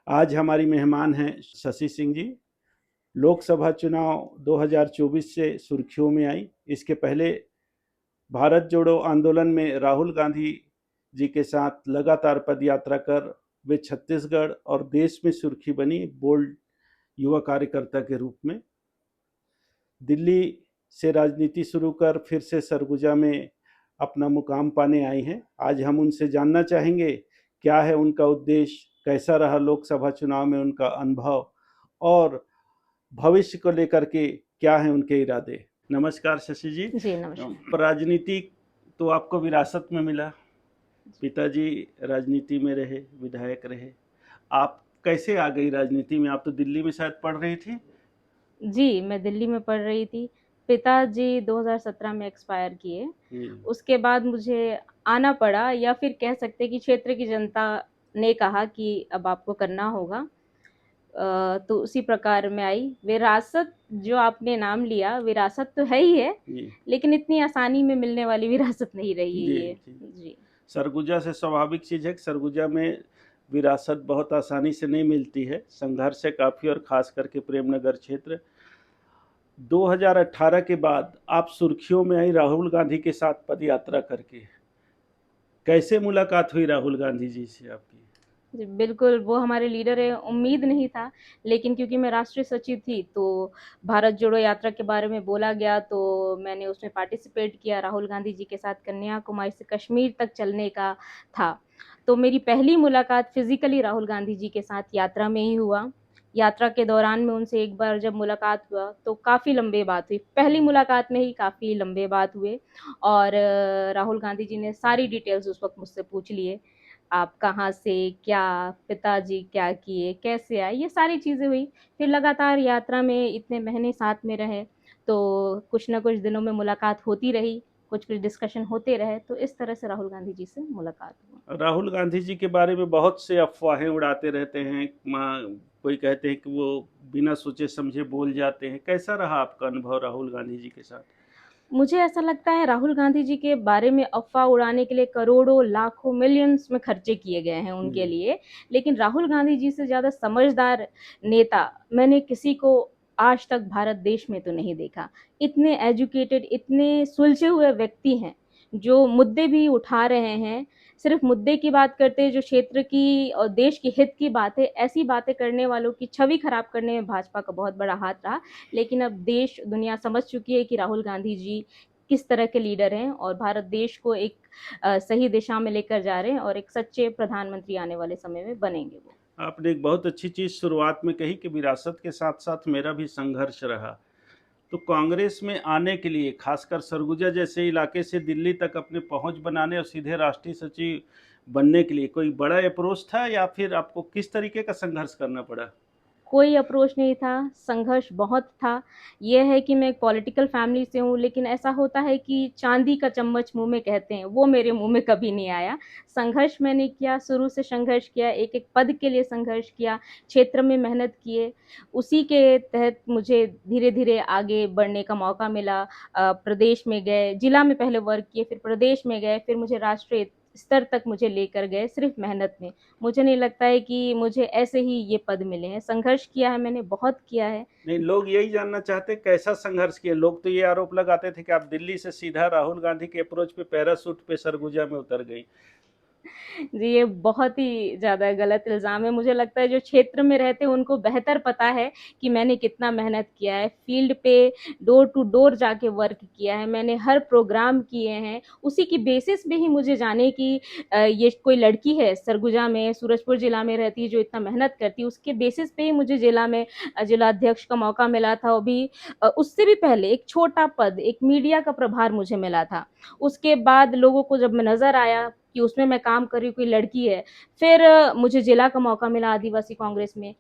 आज हमारी मेहमान हैं शशि सिंह जी। लोकसभा चुनाव 2024 से सुर्खियों में आई। इसके पहले भारत जोड़ो आंदोलन में राहुल गांधी जी के साथ लगातार पदयात्रा कर वे छत्तीसगढ़ और देश में सुर्खी बनी बोल्ड युवा कार्यकर्ता के रूप में। दिल्ली से राजनीति शुरू कर फिर से सरगुजा में अपना मुकाम पाने आई हैं। आज हम उनसे जानना चाहेंगे क्या है उनका उद्देश्य, कैसा रहा लोकसभा चुनाव में उनका अनुभव और भविष्य को लेकर के क्या है उनके इरादे। नमस्कार शशि जी। जी नमस्कार। राजनीति तो आपको विरासत में मिला, पिताजी राजनीति में रहे, विधायक रहे। आप कैसे आ गई राजनीति में? आप तो दिल्ली में शायद पढ़ रही थी। जी मैं दिल्ली में पढ़ रही थी। पिताजी 2017 में एक्सपायर किए। उसके बाद मुझे आना पड़ा, या फिर कह सकते कि क्षेत्र की जनता ने कहा कि अब आपको करना होगा। तो उसी प्रकार में आई। विरासत जो आपने नाम लिया, विरासत तो है ही है, लेकिन इतनी आसानी में मिलने वाली विरासत नहीं रही है ये। जी। सरगुजा से स्वाभाविक चीज़ है कि सरगुजा में विरासत बहुत आसानी से नहीं मिलती है, संघर्ष है काफ़ी, और ख़ास करके प्रेमनगर क्षेत्र। 2018 के बाद आप सुर्खियों में आई राहुल गांधी के साथ पदयात्रा करके। कैसे मुलाकात हुई राहुल गांधी जी से आपकी? जी बिल्कुल, वो हमारे लीडर है। उम्मीद नहीं था, लेकिन क्योंकि मैं राष्ट्रीय सचिव थी तो भारत जोड़ो यात्रा के बारे में बोला गया, तो मैंने उसमें पार्टिसिपेट किया। राहुल गांधी जी के साथ कन्याकुमारी से कश्मीर तक चलने का था। तो मेरी पहली मुलाकात फिजिकली राहुल गांधी जी के साथ यात्रा में ही हुआ। यात्रा के दौरान में उनसे एक बार जब मुलाकात हुआ तो काफ़ी लंबे बात हुई। पहली मुलाकात में ही काफ़ी लंबे बात हुए, और राहुल गांधी जी ने सारी डिटेल्स उस वक्त मुझसे पूछ लिए। आप कहाँ से, क्या पिताजी क्या किए, कैसे आए, ये सारी चीज़ें हुई। फिर लगातार यात्रा में इतने महीने साथ में रहे, तो कुछ ना कुछ दिनों में मुलाकात होती रही, कुछ कुछ डिस्कशन होते रहे। तो इस तरह से राहुल गांधी जी से मुलाकात हुआ। राहुल गांधी जी के बारे में बहुत से अफवाहें उड़ाते रहते हैं। कोई कहते हैं कि वो बिना सोचे समझे बोल जाते हैं। कैसा रहा आपका अनुभव राहुल गांधी जी के साथ? मुझे ऐसा लगता है राहुल गांधी जी के बारे में अफवाह उड़ाने के लिए करोड़ों, लाखों, मिलियंस में खर्चे किए गए हैं उनके लिए, लेकिन राहुल गांधी जी से ज़्यादा समझदार नेता मैंने किसी को आज तक भारत देश में तो नहीं देखा। इतने एजुकेटेड, इतने सुलझे हुए व्यक्ति हैं, जो मुद्दे भी उठा रहे हैं। सिर्फ मुद्दे की बात करते हैं, जो क्षेत्र की और देश के हित की बातें, ऐसी बातें करने वालों की छवि खराब करने में भाजपा का बहुत बड़ा हाथ रहा। लेकिन अब देश दुनिया समझ चुकी है कि राहुल गांधी जी किस तरह के लीडर हैं, और भारत देश को एक सही दिशा में लेकर जा रहे हैं, और एक सच्चे प्रधानमंत्री आने वाले समय में बनेंगे वो। आपने एक बहुत अच्छी चीज़ शुरुआत में कही कि विरासत के साथ साथ मेरा भी संघर्ष रहा। तो कांग्रेस में आने के लिए, खासकर सरगुजा जैसे इलाके से दिल्ली तक अपने पहुंच बनाने और सीधे राष्ट्रीय सचिव बनने के लिए कोई बड़ा अप्रोच था, या फिर आपको किस तरीके का संघर्ष करना पड़ा? कोई अप्रोच नहीं था, संघर्ष बहुत था। ये है कि मैं एक पॉलिटिकल फैमिली से हूँ, लेकिन ऐसा होता है कि चांदी का चम्मच मुंह में कहते हैं, वो मेरे मुंह में कभी नहीं आया। संघर्ष मैंने किया, शुरू से संघर्ष किया, एक एक पद के लिए संघर्ष किया, क्षेत्र में मेहनत किए। उसी के तहत मुझे धीरे धीरे आगे बढ़ने का मौका मिला। प्रदेश में गए, जिला में पहले वर्क किए, फिर प्रदेश में गए, फिर मुझे राष्ट्रीय स्तर तक मुझे लेकर गए सिर्फ मेहनत में। मुझे नहीं लगता है कि मुझे ऐसे ही ये पद मिले हैं। संघर्ष किया है मैंने, बहुत किया है। नहीं, लोग यही जानना चाहते कैसा संघर्ष किए। लोग तो ये आरोप लगाते थे कि आप दिल्ली से सीधा राहुल गांधी के अप्रोच पे पैरासूट पे सरगुजा में उतर गई। जी ये बहुत ही ज़्यादा गलत इल्ज़ाम है। मुझे लगता है जो क्षेत्र में रहते हैं उनको बेहतर पता है कि मैंने कितना मेहनत किया है। फील्ड पे डोर टू डोर जाके वर्क किया है, मैंने हर प्रोग्राम किए हैं। उसी की बेसिस पे ही मुझे जाने की ये कोई लड़की है सरगुजा में, सूरजपुर ज़िला में रहती है जो इतना मेहनत करती है, उसके बेसिस पे ही मुझे ज़िला में ज़िलाध्यक्ष का मौका मिला था। वो भी उससे भी पहले एक छोटा पद, एक मीडिया का प्रभार मुझे मिला था। उसके बाद लोगों को जब मैं नज़र आया कि उसमें मैं काम कर रही हूँ, कोई लड़की है, फिर मुझे जिला का मौका मिला आदिवासी कांग्रेस में।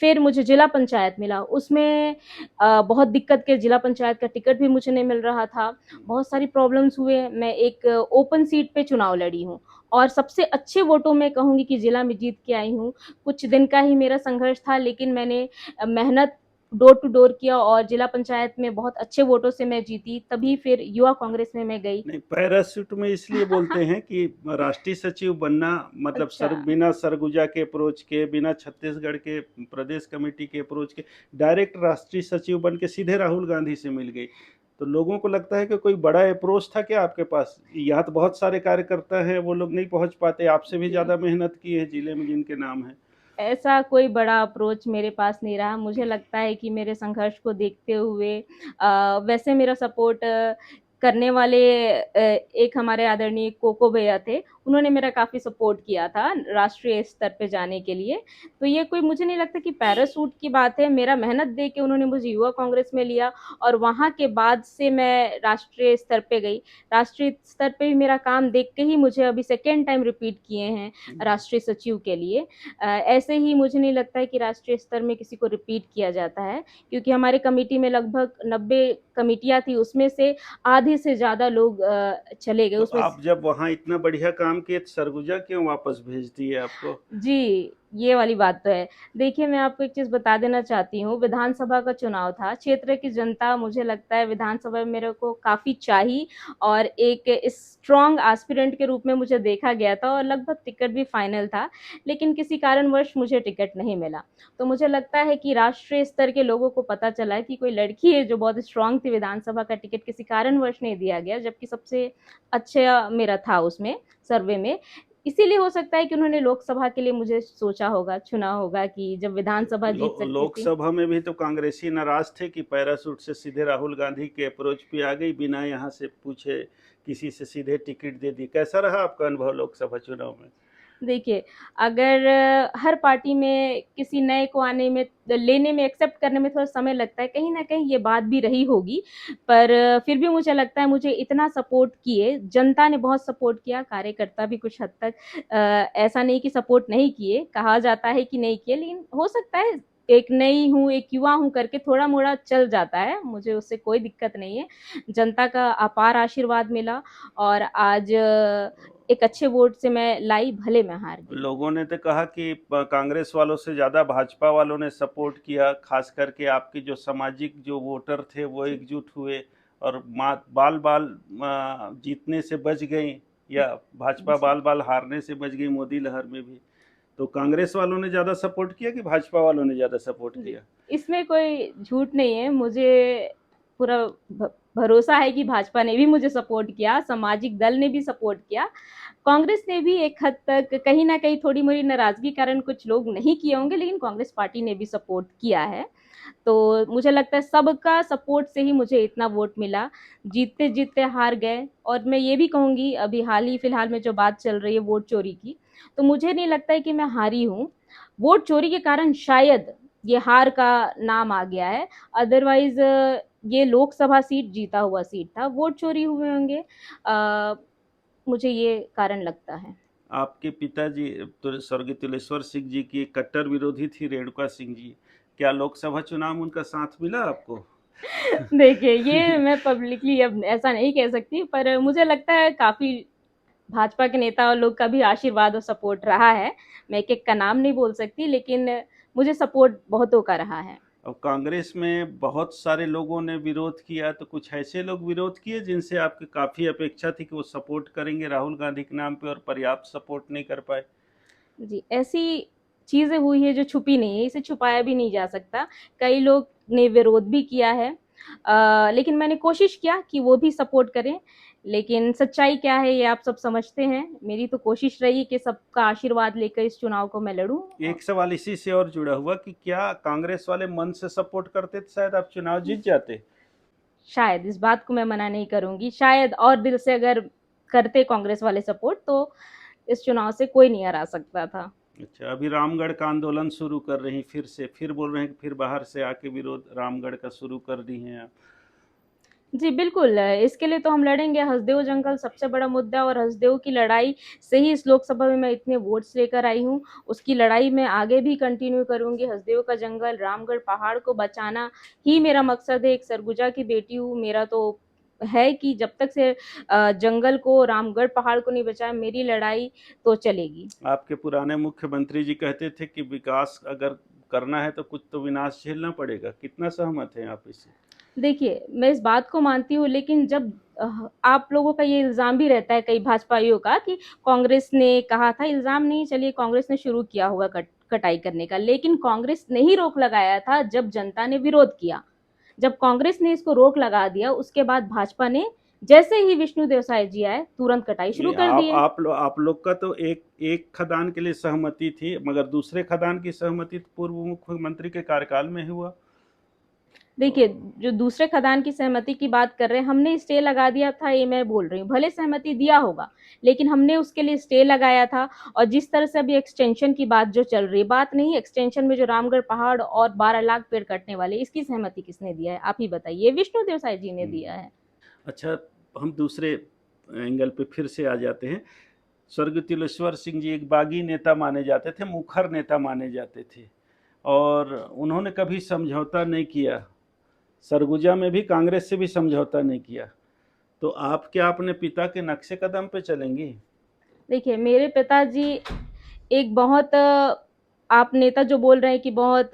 फिर मुझे जिला पंचायत मिला, उसमें बहुत दिक्कत के जिला पंचायत का टिकट भी मुझे नहीं मिल रहा था। बहुत सारी प्रॉब्लम्स हुए। मैं एक ओपन सीट पे चुनाव लड़ी हूँ, और सबसे अच्छे वोटों में कहूँगी कि जिला में जीत के आई हूँ। कुछ दिन का ही मेरा संघर्ष था, लेकिन मैंने मेहनत डोर टू डोर किया और जिला पंचायत में बहुत अच्छे वोटों से मैं जीती, तभी फिर युवा कांग्रेस में मैं गई। नहीं, पैराशूट में इसलिए बोलते हैं कि राष्ट्रीय सचिव बनना मतलब अच्छा। बिना सरगुजा के अप्रोच के, बिना छत्तीसगढ़ के प्रदेश कमेटी के अप्रोच के डायरेक्ट राष्ट्रीय सचिव बन के सीधे राहुल गांधी से मिल गई। तो लोगों को लगता है कि कोई बड़ा अप्रोच था क्या आपके पास? यहाँ तो बहुत सारे कार्यकर्ता हैं, वो लोग नहीं पहुंच पाते, आपसे भी जी। ज़्यादा मेहनत की है जिले में जिनके नाम है। ऐसा कोई बड़ा अप्रोच मेरे पास नहीं रहा। मुझे लगता है कि मेरे संघर्ष को देखते हुए वैसे मेरा सपोर्ट करने वाले एक हमारे आदरणीय कोको भैया थे, उन्होंने मेरा काफ़ी सपोर्ट किया था राष्ट्रीय स्तर पे जाने के लिए। तो ये कोई मुझे नहीं लगता कि पैराशूट की बात है, मेरा मेहनत देख के उन्होंने मुझे युवा कांग्रेस में लिया और वहाँ के बाद से मैं राष्ट्रीय स्तर पे गई। राष्ट्रीय स्तर पे भी मेरा काम देख के ही मुझे अभी सेकंड टाइम रिपीट किए हैं राष्ट्रीय सचिव के लिए। ऐसे ही मुझे नहीं लगता है कि राष्ट्रीय स्तर में किसी को रिपीट किया जाता है, क्योंकि हमारे कमेटी में लगभग 90 कमेटियाँ थी, उसमें से आधे से ज़्यादा लोग चले गए तो उसमें। आप जब वहाँ इतना बढ़िया काम किए तो सरगुजा क्यों वापस भेज दिए आपको? जी, ये वाली बात तो है। देखिए, मैं आपको एक चीज़ बता देना चाहती हूँ, विधानसभा का चुनाव था, क्षेत्र की जनता मुझे लगता है विधानसभा में मेरे को काफ़ी चाही और एक स्ट्रॉन्ग एस्पिरेंट के रूप में मुझे देखा गया था और लगभग टिकट भी फाइनल था, लेकिन किसी कारणवश मुझे टिकट नहीं मिला। तो मुझे लगता है कि राष्ट्रीय स्तर के लोगों को पता चला है कि कोई लड़की है जो बहुत स्ट्रॉन्ग थी, विधानसभा का टिकट किसी कारणवश नहीं दिया गया, जबकि सबसे अच्छा मेरा था उसमें सर्वे में। इसीलिए हो सकता है कि उन्होंने लोकसभा के लिए मुझे सोचा होगा, चुना होगा कि जब विधानसभा जीत सकती थी। लोकसभा में भी तो कांग्रेसी नाराज थे कि पैराशूट से सीधे राहुल गांधी के अप्रोच पे आ गई, बिना यहाँ से पूछे किसी से सीधे टिकट दे दी। कैसा रहा आपका अनुभव लोकसभा चुनाव में? देखिए, अगर हर पार्टी में किसी नए को आने में, लेने में, एक्सेप्ट करने में थोड़ा समय लगता है, कहीं न कहीं ये बात भी रही होगी। पर फिर भी मुझे लगता है मुझे इतना सपोर्ट किए, जनता ने बहुत सपोर्ट किया, कार्यकर्ता भी कुछ हद तक ऐसा नहीं कि सपोर्ट नहीं किए, कहा जाता है कि नहीं किए, लेकिन हो सकता है एक नई हूँ, एक युवा हूँ करके थोड़ा-मोड़ा चल जाता है, मुझे उससे कोई दिक्कत नहीं है। जनता का अपार आशीर्वाद मिला और आज एक अच्छे वोट से मैं लाई, भले मैं हार गई। लोगों ने तो कहा कि कांग्रेस वालों से ज़्यादा भाजपा वालों ने सपोर्ट किया, खास करके आपके जो सामाजिक जो वोटर थे वो जी। एकजुट हुए और बाल बाल जीतने से बच गई, या भाजपा जी। बाल बाल हारने से बच गई मोदी लहर में भी। तो कांग्रेस वालों ने ज़्यादा सपोर्ट किया कि भाजपा वालों ने ज़्यादा सपोर्ट जी, किया? इसमें कोई झूठ नहीं है, मुझे पूरा भरोसा है कि भाजपा ने भी मुझे सपोर्ट किया, सामाजिक दल ने भी सपोर्ट किया, कांग्रेस ने भी एक हद तक कहीं न कहीं थोड़ी-मोड़ी नाराज़गी के कारण कुछ लोग नहीं किए होंगे, लेकिन कांग्रेस पार्टी ने भी सपोर्ट किया है। तो मुझे लगता है सबका सपोर्ट से ही मुझे इतना वोट मिला, जीतते-जीतते हार गए और मैं ये भी कहूँगी अभी हाल ही फिलहाल में जो बात चल रही है वोट चोरी की, तो मुझे नहीं लगता है कि मैं हारी हूँ। वोट चोरी के कारण शायद ये हार का नाम आ गया है, अदरवाइज़ ये लोकसभा सीट जीता हुआ सीट था, वोट चोरी हुए होंगे, मुझे ये कारण लगता है। आपके पिताजी तो स्वर्गीय तुलेश्वर सिंह जी की कट्टर विरोधी थी रेणुका सिंह जी। क्या लोकसभा चुनाव में उनका साथ मिला आपको? देखिए, ये मैं पब्लिकली अब ऐसा नहीं कह सकती, पर मुझे लगता है काफ़ी भाजपा के नेता और लोग का भी आशीर्वाद और सपोर्ट रहा है। मैं एक-एक का नाम नहीं बोल सकती, लेकिन मुझे सपोर्ट बहुतों का रहा है। अब कांग्रेस में बहुत सारे लोगों ने विरोध किया, तो कुछ ऐसे लोग विरोध किए जिनसे आपकी काफ़ी अपेक्षा थी कि वो सपोर्ट करेंगे राहुल गांधी के नाम पे और पर्याप्त सपोर्ट नहीं कर पाए? जी, ऐसी चीज़ें हुई है जो छुपी नहीं है, इसे छुपाया भी नहीं जा सकता। कई लोग ने विरोध भी किया है, लेकिन मैंने कोशिश किया कि वो भी सपोर्ट करें, लेकिन सच्चाई क्या है ये आप सब समझते हैं। मेरी तो कोशिश रही कि सबका आशीर्वाद लेकर इस चुनाव को मैं लड़ूँ। एक सवाल इसी से और जुड़ा हुआ कि क्या कांग्रेस वाले मन से सपोर्ट करते तो शायद आप चुनाव जीत जाते? शायद इस बात को मैं मना नहीं करूँगी, शायद और दिल से अगर करते कांग्रेस वाले सपोर्ट तो इस चुनाव से कोई नहीं हरा सकता था। अच्छा, अभी रामगढ़ का आंदोलन शुरू कर रही फिर से, फिर बोल रहे हैं कि फिर बाहर से आके विरोध रामगढ़ का शुरू कर दी हैं आप। जी, बिल्कुल, इसके लिए तो हम लड़ेंगे। हसदेव जंगल सबसे बड़ा मुद्दा है और हसदेव की लड़ाई से ही इस लोकसभा में मैं इतने वोट्स लेकर आई हूँ। उसकी लड़ाई मैं आगे भी कंटिन्यू करूँगी। हसदेव का जंगल, रामगढ़ पहाड़ को बचाना ही मेरा मकसद है। एक सरगुजा की बेटी हूँ, मेरा तो है कि जब तक से जंगल को, रामगढ़ पहाड़ को नहीं बचाया, मेरी लड़ाई तो चलेगी। आपके पुराने मुख्यमंत्री जी कहते थे कि विकास अगर करना है तो कुछ तो विनाश झेलना पड़ेगा। कितना सहमत हैं आप इससे? देखिए, मैं इस बात को मानती हूँ, लेकिन जब आप लोगों का ये इल्ज़ाम भी रहता है कई भाजपाइयों का कि कांग्रेस ने कहा था, इल्ज़ाम नहीं, चलिए कांग्रेस ने शुरू किया होगा कटाई करने का, लेकिन कांग्रेस ने ही रोक लगाया था जब जनता ने विरोध किया। जब कांग्रेस ने इसको रोक लगा दिया, उसके बाद भाजपा ने जैसे ही विष्णुदेव साय जी आए, तुरंत कटाई शुरू नहीं, कर दिए। आप लोग का तो एक खदान के लिए सहमति थी, मगर दूसरे खदान की सहमति तो पूर्व मुख्यमंत्री के कार्यकाल में ही हुआ। देखिए, जो दूसरे खदान की सहमति की बात कर रहे हैं, हमने स्टे लगा दिया था, ये मैं बोल रही हूँ। भले सहमति दिया होगा, लेकिन हमने उसके लिए स्टे लगाया था। और जिस तरह से अभी एक्सटेंशन की बात जो चल रही है, बात नहीं एक्सटेंशन में जो रामगढ़ पहाड़ और 12 लाख पेड़ कटने वाले, इसकी सहमति किसने दिया है? आप ही बताइए। विष्णुदेव साय जी ने दिया है। अच्छा, हम दूसरे एंगल पे फिर से आ जाते हैं। स्वर्गीय तिलेश्वर सिंह जी एक बागी नेता माने जाते थे, मुखर नेता माने जाते थे, और उन्होंने कभी समझौता नहीं किया। सरगुजा में भी कांग्रेस से भी समझौता नहीं किया। तो आप क्या अपने पिता के नक्शे कदम पे चलेंगी? देखिए, मेरे पिताजी एक बहुत आप नेता जो बोल रहे हैं कि बहुत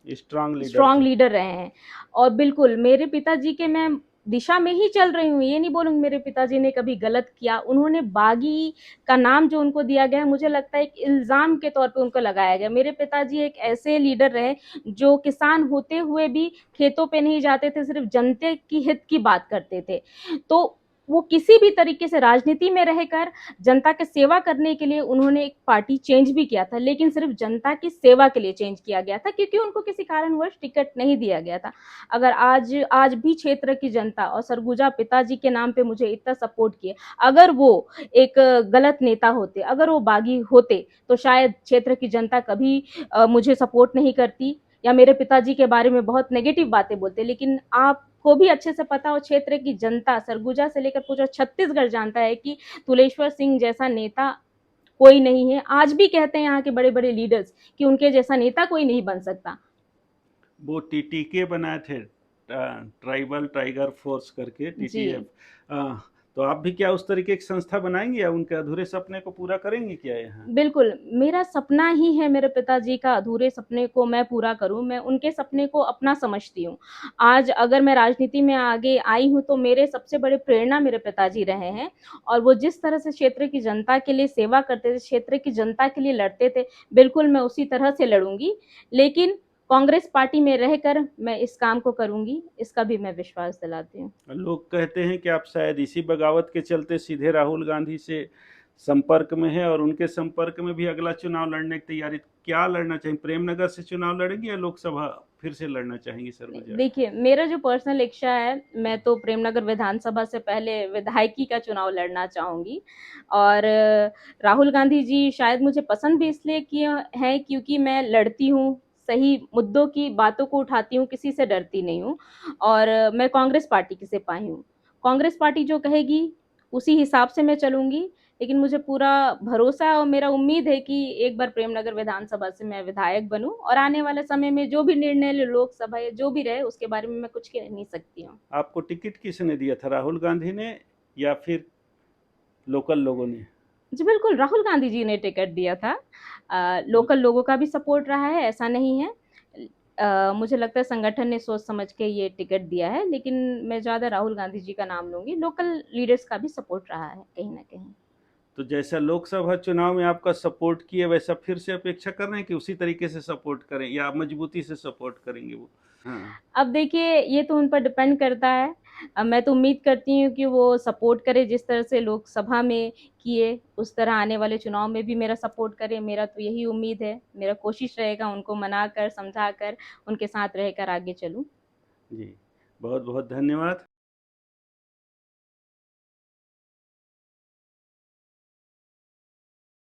स्ट्रांग लीडर स्ट्रॉन्ग थे। लीडर रहे हैं, और बिल्कुल मेरे पिताजी के मैं दिशा में ही चल रही हूँ। ये नहीं बोलूँगी मेरे पिताजी ने कभी गलत किया। उन्होंने बागी का नाम जो उनको दिया गया है, मुझे लगता है एक इल्ज़ाम के तौर पे उनको लगाया गया। मेरे पिताजी एक ऐसे लीडर रहे जो किसान होते हुए भी खेतों पे नहीं जाते थे, सिर्फ़ जनता की हित की बात करते थे। तो वो किसी भी तरीके से राजनीति में रहकर जनता की सेवा करने के लिए उन्होंने एक पार्टी चेंज भी किया था, लेकिन सिर्फ जनता की सेवा के लिए चेंज किया गया था, क्योंकि उनको किसी कारणवश टिकट नहीं दिया गया था। अगर आज भी क्षेत्र की जनता और सरगुजा पिताजी के नाम पे मुझे इतना सपोर्ट किए, अगर वो एक गलत नेता होते, अगर वो बागी होते, तो शायद क्षेत्र की जनता कभी मुझे सपोर्ट नहीं करती या मेरे पिताजी के बारे में बहुत नेगेटिव बातें बोलते। लेकिन आपको भी अच्छे से पता हो, क्षेत्र की जनता सरगुजा से लेकर पूरा छत्तीसगढ़ जानता है कि तुलेश्वर सिंह जैसा नेता कोई नहीं है। आज भी कहते हैं यहाँ के बड़े बड़े लीडर्स कि उनके जैसा नेता कोई नहीं बन सकता। वो टीटीके बनाए थे, ट्राइबल टाइगर फोर्स करके, जी, टीटीएफ। तो आप भी क्या उस तरीके की संस्था बनाएंगे या उनके अधूरे सपने को पूरा करेंगे क्या यहाँ? बिल्कुल, मेरा सपना ही है मेरे पिताजी का अधूरे सपने को मैं पूरा करूँ, मैं उनके सपने को अपना समझती हूँ। आज अगर मैं राजनीति में आगे आई हूँ, तो मेरे सबसे बड़े प्रेरणा मेरे पिताजी रहे हैं, और वो जिस तरह से क्षेत्र की जनता के लिए सेवा करते थे, क्षेत्र की जनता के लिए लड़ते थे, बिल्कुल मैं उसी तरह से लड़ूँगी। लेकिन कांग्रेस पार्टी में रहकर मैं इस काम को करूँगी, इसका भी मैं विश्वास दिलाती हूँ। लोग कहते हैं कि आप शायद इसी बगावत के चलते सीधे राहुल गांधी से संपर्क में है, और उनके संपर्क में भी अगला चुनाव लड़ने की तैयारी। क्या लड़ना चाहेंगे, प्रेमनगर से चुनाव लड़ेंगी या लोकसभा फिर से लड़ना चाहेंगी सरगुजा? देखिए, मेरा जो पर्सनल इच्छा है, मैं तो प्रेमनगर विधानसभा से पहले विधायकी का चुनाव लड़ना चाहूँगी। और राहुल गांधी जी शायद मुझे पसंद भी इसलिए किए हैं क्योंकि मैं लड़ती हूँ, सही मुद्दों की बातों को उठाती हूँ, किसी से डरती नहीं हूँ, और मैं कांग्रेस पार्टी की सिपाही हूँ। कांग्रेस पार्टी जो कहेगी, उसी हिसाब से मैं चलूँगी। लेकिन मुझे पूरा भरोसा और मेरा उम्मीद है कि एक बार प्रेमनगर विधानसभा से मैं विधायक बनूं, और आने वाले समय में जो भी निर्णय लोकसभा या जो भी रहे, उसके बारे में मैं कुछ कह नहीं सकती हूँ। आपको टिकट किसने दिया था, राहुल गांधी ने या फिर लोकल लोगों ने? जी बिल्कुल, राहुल गांधी जी ने टिकट दिया था। लोकल लोगों का भी सपोर्ट रहा है, ऐसा नहीं है। मुझे लगता है संगठन ने सोच समझ के ये टिकट दिया है, लेकिन मैं ज़्यादा राहुल गांधी जी का नाम लूँगी। लोकल लीडर्स का भी सपोर्ट रहा है कहीं न कहीं। तो जैसा लोकसभा चुनाव में आपका सपोर्ट किया, वैसा फिर से अपेक्षा कर रहे हैं कि उसी तरीके से सपोर्ट करें, या मजबूती से सपोर्ट करेंगे वो? हाँ। अब देखिए, ये तो उन पर डिपेंड करता है। मैं तो उम्मीद करती हूँ कि वो सपोर्ट करें, जिस तरह से लोकसभा में किए, उस तरह आने वाले चुनाव में भी मेरा सपोर्ट करें। मेरा तो यही उम्मीद है। मेरा कोशिश रहेगा उनको मनाकर, समझाकर, उनके साथ रहकर आगे चलूँ। जी, बहुत बहुत धन्यवाद।